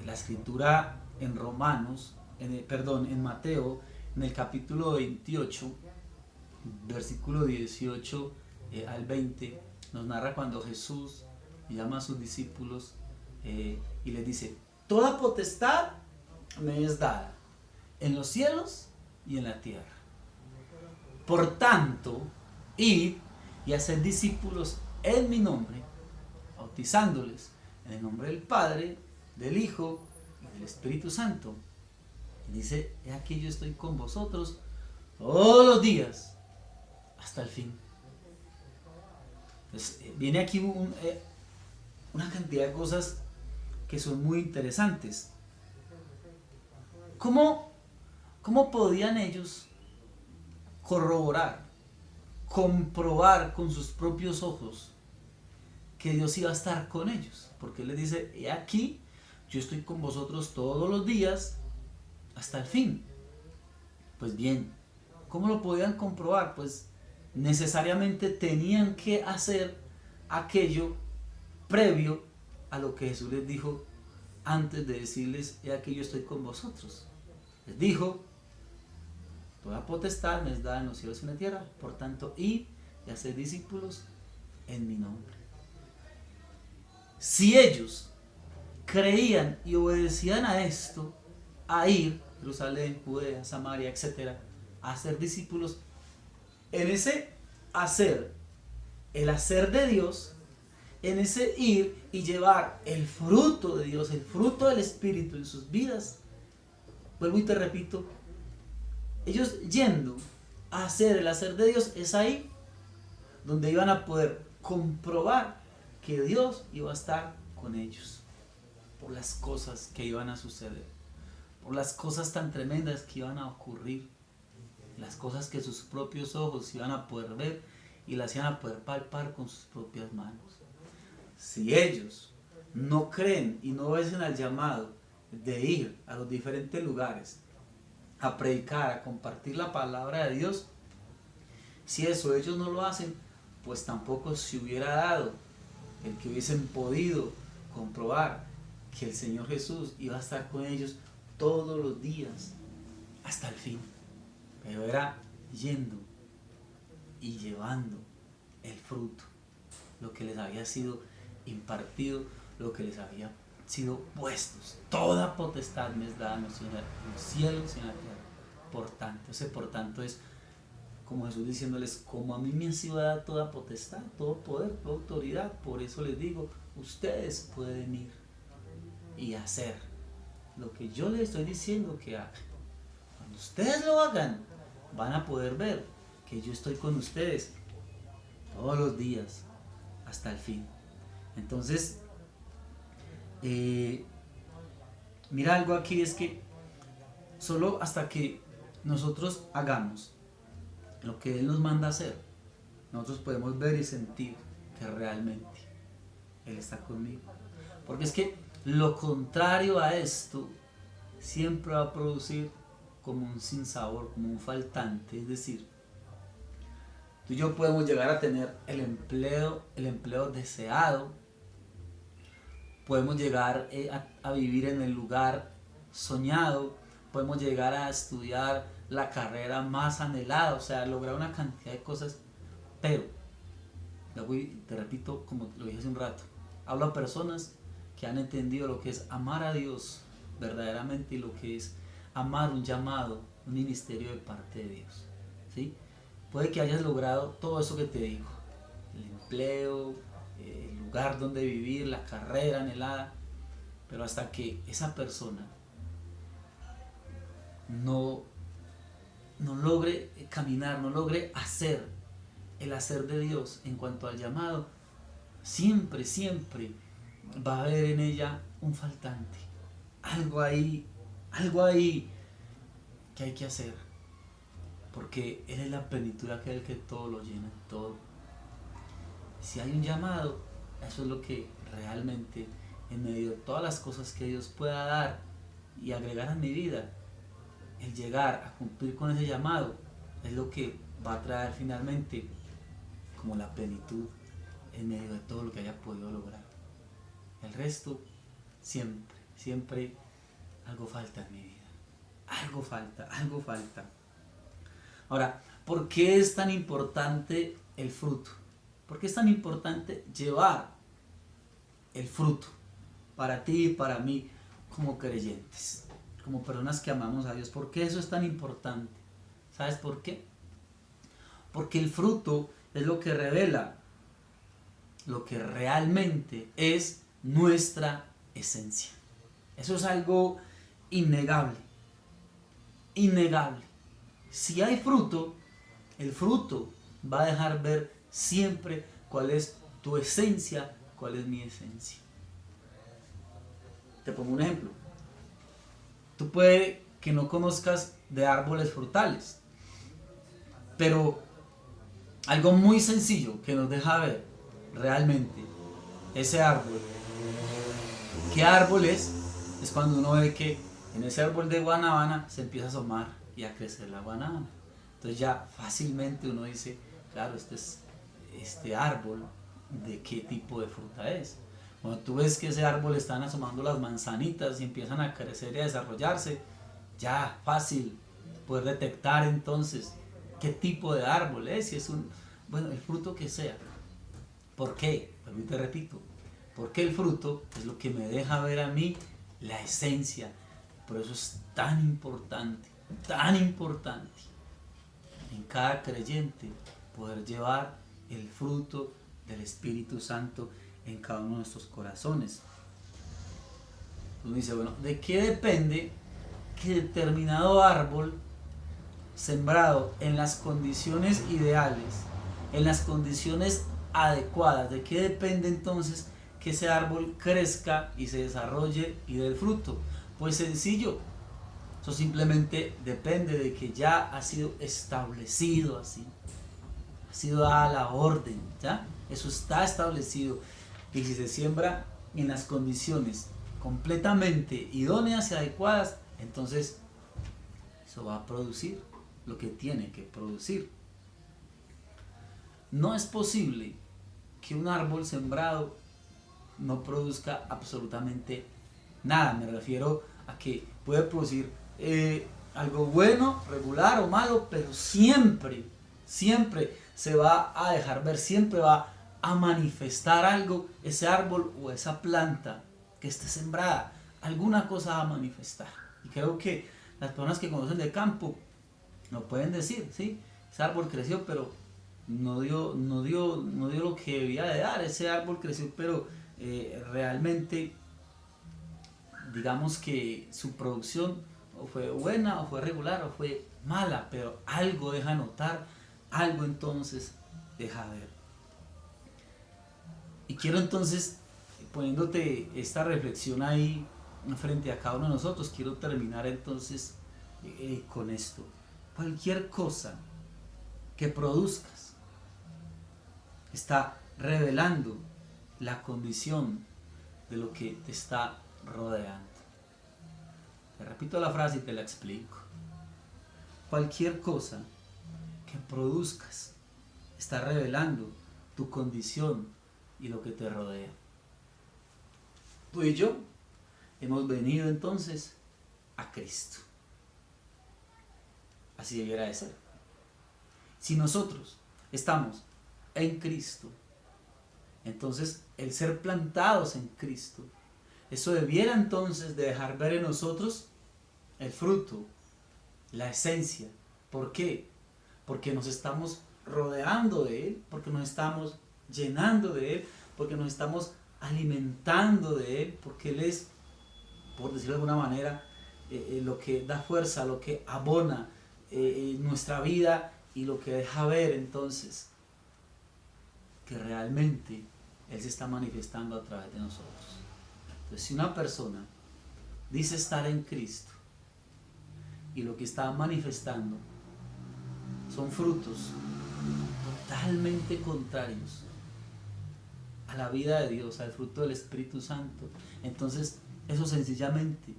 La escritura en Romanos, en Mateo, en el capítulo 28, versículo 18 al 20, nos narra cuando Jesús llama a sus discípulos y les dice: toda potestad me es dada en los cielos y en la tierra. Por tanto, id y haced discípulos en mi nombre, bautizándoles en el nombre del Padre, del Hijo y del Espíritu Santo. Y dice: he aquí yo estoy con vosotros todos los días hasta el fin. Entonces, viene aquí una cantidad de cosas que son muy interesantes. ¿Cómo podían ellos corroborar, comprobar con sus propios ojos que Dios iba a estar con ellos? Porque Él les dice: he aquí, yo estoy con vosotros todos los días hasta el fin. Pues bien, ¿cómo lo podían comprobar? Pues necesariamente tenían que hacer aquello previo a lo que Jesús les dijo antes de decirles: he aquí yo estoy con vosotros. Les dijo: toda potestad me es dada en los cielos y en la tierra, por tanto, id y haced discípulos en mi nombre. Si ellos creían y obedecían a esto, a ir a Jerusalén, Judea, Samaria, etc., a hacer discípulos, en ese hacer, el hacer de Dios, en ese ir y llevar el fruto de Dios, el fruto del Espíritu en sus vidas, vuelvo y te repito, ellos yendo a hacer el hacer de Dios, es ahí donde iban a poder comprobar que Dios iba a estar con ellos, por las cosas que iban a suceder, por las cosas tan tremendas que iban a ocurrir, las cosas que sus propios ojos iban a poder ver y las iban a poder palpar con sus propias manos. Si ellos no creen y no obedecen al llamado de ir a los diferentes lugares a predicar, a compartir la palabra de Dios, si eso ellos no lo hacen, pues tampoco se hubiera dado el que hubiesen podido comprobar que el Señor Jesús iba a estar con ellos todos los días hasta el fin. Pero era yendo y llevando el fruto, lo que les había sido impartido, lo que les había sido puestos. Toda potestad me es dada en los cielos y en la tierra. Por tanto, ese por tanto es como Jesús diciéndoles: como a mí me ha sido dada toda potestad, todo poder, toda autoridad, por eso les digo, ustedes pueden ir y hacer lo que yo les estoy diciendo que hagan. Cuando ustedes lo hagan, van a poder ver que yo estoy con ustedes todos los días hasta el fin. Entonces, mira, algo aquí es que solo hasta que nosotros hagamos lo que Él nos manda hacer, nosotros podemos ver y sentir que realmente Él está conmigo. Porque es que lo contrario a esto siempre va a producir como un sinsabor, como un faltante. Es decir, tú y yo podemos llegar a tener el empleo deseado, podemos llegar a vivir en el lugar soñado, podemos llegar a estudiar la carrera más anhelada, o sea, lograr una cantidad de cosas, pero, te repito, como lo dije hace un rato, hablo a personas que han entendido lo que es amar a Dios verdaderamente y lo que es amar un llamado, un ministerio de parte de Dios, ¿sí? Puede que hayas logrado todo eso que te digo, el empleo, el lugar donde vivir, la carrera anhelada, pero hasta que esa persona no logre caminar, no logre hacer el hacer de Dios en cuanto al llamado, siempre va a haber en ella un faltante, algo ahí que hay que hacer, porque Él es la plenitud, aquel que todo lo llena, todo. Si hay un llamado, eso es lo que realmente, en medio de todas las cosas que Dios pueda dar y agregar a mi vida, el llegar a cumplir con ese llamado es lo que va a traer finalmente como la plenitud en medio de todo lo que haya podido lograr. El resto, siempre, siempre algo falta en mi vida. Algo falta, algo falta. Ahora, ¿por qué es tan importante el fruto? ¿Por qué es tan importante llevar el fruto para ti y para mí como creyentes, como personas que amamos a Dios? ¿Por qué eso es tan importante? ¿Sabes por qué? Porque el fruto es lo que revela lo que realmente es nuestra esencia. Eso es algo innegable, innegable. Si hay fruto, el fruto va a dejar ver siempre cuál es tu esencia, cuál es mi esencia. Te pongo un ejemplo. Tú puede que no conozcas de árboles frutales, pero algo muy sencillo que nos deja ver realmente ese árbol. ¿Qué árbol es? Es cuando uno ve que en ese árbol de guanábana se empieza a asomar y a crecer la guanábana. Entonces ya fácilmente uno dice, claro, este árbol, ¿de qué tipo de fruta es? Cuando tú ves que ese árbol están asomando las manzanitas y empiezan a crecer y a desarrollarse, ya fácil poder detectar entonces qué tipo de árbol es, si es el fruto que sea. ¿Por qué? Pues te repito, porque el fruto es lo que me deja ver a mí la esencia. Por eso es tan importante en cada creyente poder llevar el fruto del Espíritu Santo en cada uno de nuestros corazones. Uno dice, bueno, ¿de qué depende que determinado árbol sembrado en las condiciones ideales, en las condiciones adecuadas, de qué depende entonces que ese árbol crezca y se desarrolle y dé el fruto? Pues sencillo, eso simplemente depende de que ya ha sido establecido así, ha sido dada la orden, ¿ya? Eso está establecido, y si se siembra en las condiciones completamente idóneas y adecuadas, entonces eso va a producir lo que tiene que producir. No es posible que un árbol sembrado no produzca absolutamente nada. Me refiero a que puede producir algo bueno, regular o malo, pero siempre se va a dejar ver, siempre va a manifestar algo, ese árbol o esa planta que esté sembrada, alguna cosa va a manifestar. Y creo que las personas que conocen de campo lo pueden decir, ¿sí? Ese árbol creció, pero no dio lo que debía de dar. Ese árbol creció, pero realmente, digamos que su producción o fue buena, o fue regular, o fue mala, pero algo deja notar, algo entonces deja ver. Y quiero entonces, poniéndote esta reflexión ahí frente a cada uno de nosotros, quiero terminar entonces con esto. Cualquier cosa que produzcas está revelando la condición de lo que te está rodeando. Te repito la frase y te la explico. Cualquier cosa que produzcas está revelando tu condición y lo que te rodea. Tú y yo hemos venido entonces a Cristo. Así debiera de ser. Si nosotros estamos en Cristo, entonces el ser plantados en Cristo, eso debiera entonces de dejar ver en nosotros el fruto, la esencia. ¿Por qué? Porque nos estamos rodeando de Él, porque nos estamos llenando de Él, porque nos estamos alimentando de Él, porque Él es, por decirlo de alguna manera, lo que da fuerza, lo que abona nuestra vida y lo que deja ver entonces que realmente Él se está manifestando a través de nosotros. Entonces, si una persona dice estar en Cristo y lo que está manifestando son frutos totalmente contrarios a la vida de Dios, al fruto del Espíritu Santo, entonces eso sencillamente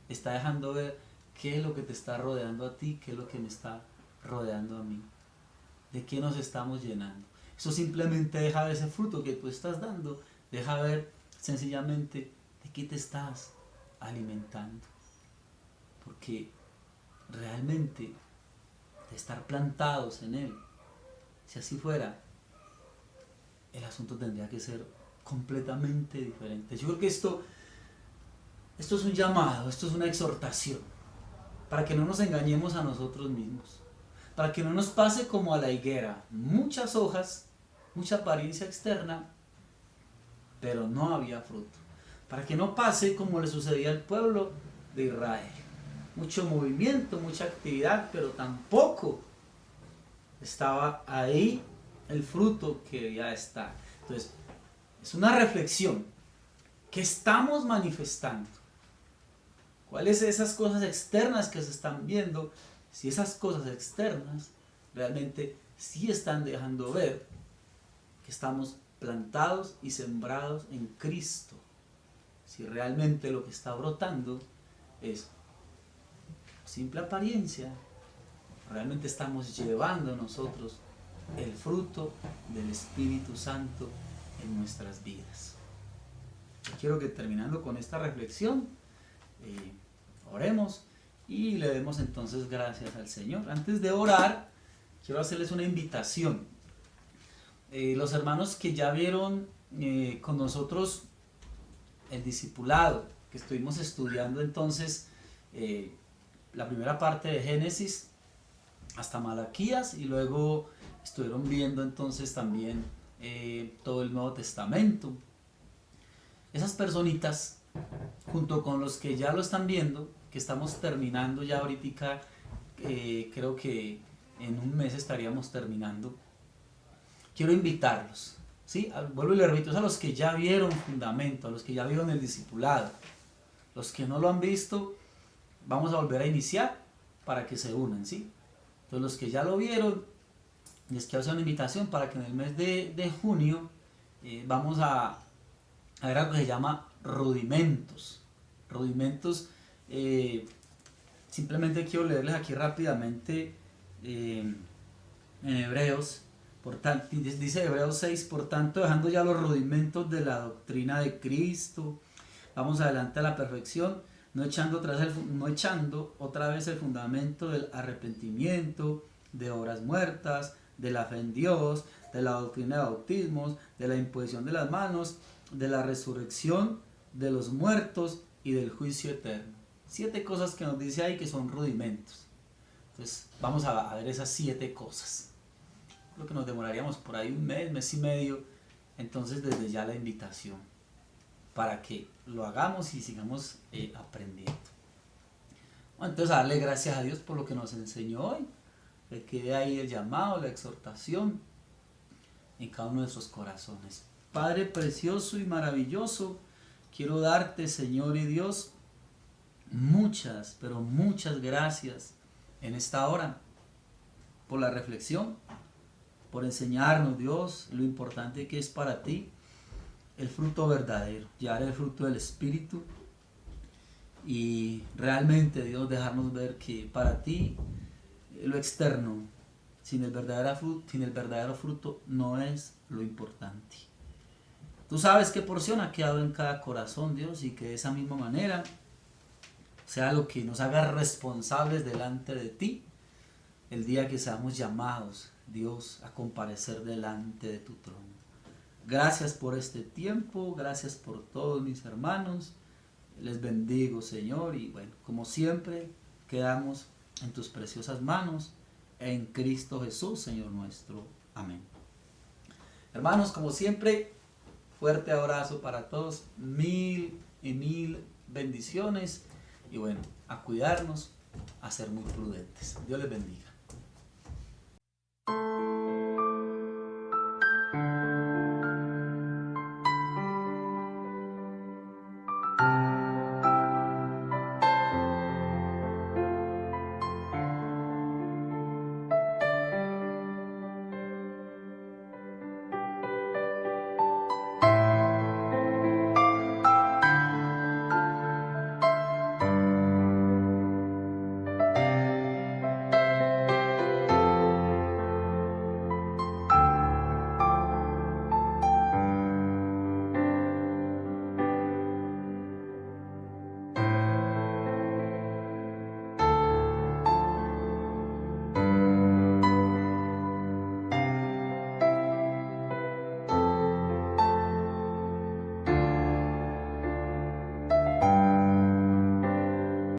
está dejando ver ¿Qué es lo que te está rodeando a ti? ¿Qué es lo que me está rodeando a mí? ¿De qué nos estamos llenando? Eso simplemente deja ver ese fruto que tú estás dando, deja ver sencillamente de qué te estás alimentando. Porque realmente de estar plantados en Él, si así fuera, el asunto tendría que ser completamente diferente. Yo creo que esto es un llamado, esto es una exhortación, para que no nos engañemos a nosotros mismos, para que no nos pase como a la higuera, muchas hojas, mucha apariencia externa, pero no había fruto. Para que no pase como le sucedía al pueblo de Israel, mucho movimiento, mucha actividad, pero tampoco estaba ahí el fruto que debía estar. Entonces, es una reflexión. ¿Qué estamos manifestando? ¿Cuáles son esas cosas externas que se están viendo? Si esas cosas externas realmente sí están dejando ver que estamos plantados y sembrados en Cristo. Si realmente lo que está brotando es simple apariencia, realmente estamos llevando nosotros el fruto del Espíritu Santo en nuestras vidas. Yo quiero que terminando con esta reflexión, oremos y le demos entonces gracias al Señor. Antes de orar, quiero hacerles una invitación. Los hermanos que ya vieron con nosotros el discipulado, que estuvimos estudiando entonces la primera parte de Génesis hasta Malaquías, y luego estuvieron viendo entonces también todo el Nuevo Testamento. Esas personitas, junto con los que ya lo están viendo, que estamos terminando ya ahorita, creo que en un mes estaríamos terminando, quiero invitarlos, ¿sí? Vuelvo y le repito, a los que ya vieron fundamento, a los que ya vieron el discipulado. Los que no lo han visto, vamos a volver a iniciar para que se unan, ¿sí? Entonces los que ya lo vieron, les quiero hacer una invitación para que en el mes de junio vamos a ver algo que se llama rudimentos. Rudimentos, simplemente quiero leerles aquí rápidamente en Hebreos. Dice Hebreos 6, por tanto, dejando ya los rudimentos de la doctrina de Cristo, vamos adelante a la perfección, no echando otra vez el fundamento del arrepentimiento, de obras muertas, de la fe en Dios, de la doctrina de bautismos, de la imposición de las manos, de la resurrección de los muertos y del juicio eterno. 7 cosas que nos dice ahí que son rudimentos. Entonces vamos a ver esas 7 cosas. Creo que nos demoraríamos por ahí un mes y medio. Entonces desde ya la invitación para que lo hagamos y sigamos aprendiendo. Bueno, entonces a darle gracias a Dios por lo que nos enseñó hoy. Que quede ahí el llamado, la exhortación en cada uno de nuestros corazones. Padre precioso y maravilloso, quiero darte, Señor y Dios, muchas, pero muchas gracias en esta hora por la reflexión, por enseñarnos, Dios, lo importante que es para ti el fruto verdadero, llevar el fruto del Espíritu y realmente, Dios, dejarnos ver que para ti lo externo, sin el verdadero fruto, no es lo importante. Tú sabes qué porción ha quedado en cada corazón, Dios, y que de esa misma manera sea lo que nos haga responsables delante de ti el día que seamos llamados, Dios, a comparecer delante de tu trono. Gracias por este tiempo, gracias por todos mis hermanos, les bendigo, Señor, y bueno, como siempre, quedamos en tus preciosas manos, en Cristo Jesús, Señor nuestro. Amén. Hermanos, como siempre, fuerte abrazo para todos, mil y mil bendiciones, y bueno, a cuidarnos, a ser muy prudentes. Dios les bendiga.